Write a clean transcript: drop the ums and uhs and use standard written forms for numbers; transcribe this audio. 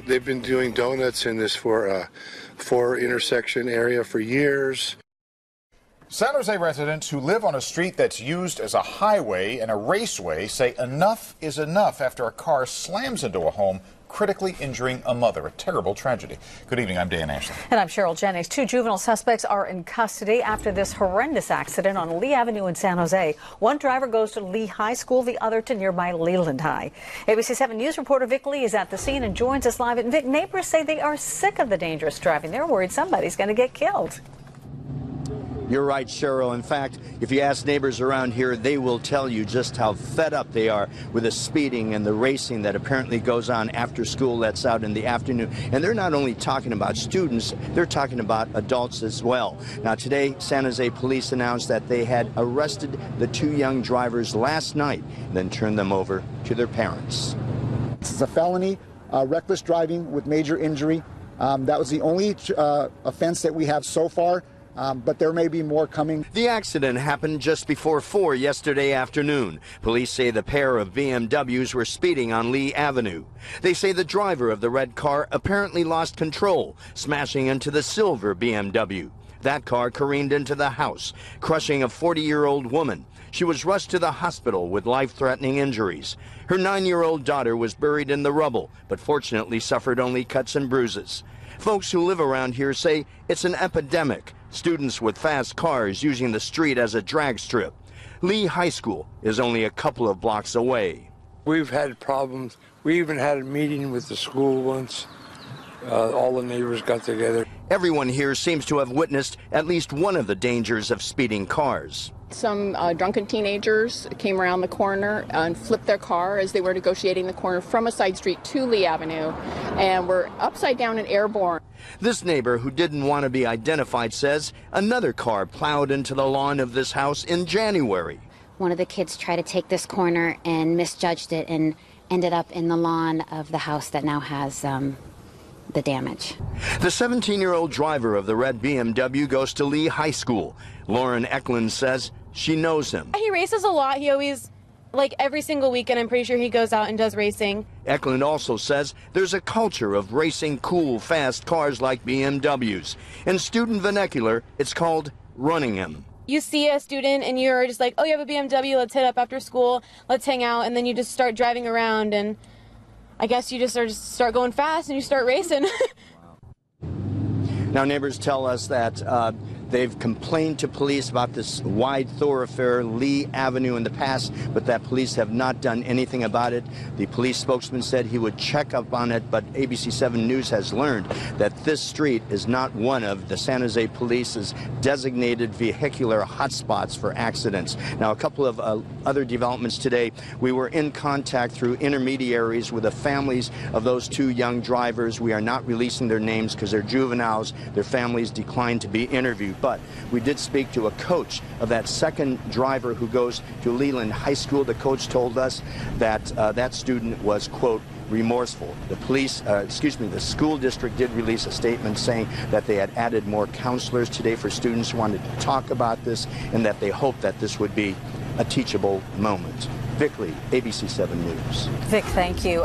They've been doing donuts in this four intersection area for years. San Jose residents who live on a street that's used as a highway and a raceway say enough is enough after a car slams into a home, critically injuring a mother. A terrible tragedy. Good evening. I'm Dan Ashley. And I'm Cheryl Jennings. 2 juvenile suspects are in custody after this horrendous accident on Lee Avenue in San Jose. One driver goes to Lee High School, the other to nearby Leland High. ABC 7 News reporter Vic Lee is at the scene and joins us live. And Vic, neighbors say they are sick of the dangerous driving. They're worried somebody's going to get killed. You're right, Cheryl. In fact, if you ask neighbors around here, they will tell you just how fed up they are with the speeding and the racing that apparently goes on after school that's out in the afternoon. And they're not only talking about students, they're talking about adults as well. Now, today, San Jose police announced that they had arrested the 2 young drivers last night, then turned them over to their parents. This is a felony, reckless driving with major injury. That was the only offense that we have so far. But there may be more coming. The accident happened just before 4 yesterday afternoon. Police say the pair of BMWs were speeding on Lee Avenue. They say the driver of the red car apparently lost control, smashing into the silver BMW. That car careened into the house, crushing a 40-year-old woman. She was rushed to the hospital with life-threatening injuries. Her 9-year-old daughter was buried in the rubble, but fortunately suffered only cuts and bruises. Folks who live around here say it's an epidemic. Students with fast cars using the street as a drag strip. Lee High School is only a couple of blocks away. We've had problems. We even had a meeting with the school once. All the neighbors got together. Everyone here seems to have witnessed at least one of the dangers of speeding cars. Some drunken teenagers came around the corner and flipped their car as they were negotiating the corner from a side street to Lee Avenue and were upside down and airborne. This neighbor, who didn't want to be identified, says another car plowed into the lawn of this house in January. One of the kids tried to take this corner and misjudged it and ended up in the lawn of the house that now has the damage. The 17-year-old driver of the red BMW goes to Lee High School. Lauren Eklund says she knows him. He races a lot. He always, like every single weekend, I'm pretty sure he goes out and does racing. Eklund also says there's a culture of racing cool, fast cars like BMWs. In student vernacular, it's called running him. You see a student and you're just like, oh, you have a BMW, let's hit up after school, let's hang out, and then you just start driving around, and I guess you just start going fast and you start racing. Now, neighbors tell us that they've complained to police about this wide thoroughfare, Lee Avenue, in the past, but that police have not done anything about it. The police spokesman said he would check up on it, but ABC 7 News has learned that this street is not one of the San Jose Police's designated vehicular hotspots for accidents. Now, a couple of other developments today. We were in contact through intermediaries with the families of those 2 young drivers. We are not releasing their names because they're juveniles. Their families declined to be interviewed. But we did speak to a coach of that second driver who goes to Leland High School. The coach told us that that student was, quote, remorseful. The school district did release a statement saying that they had added more counselors today for students who wanted to talk about this and that they hoped that this would be a teachable moment. Vic Lee, ABC 7 News. Vic, thank you.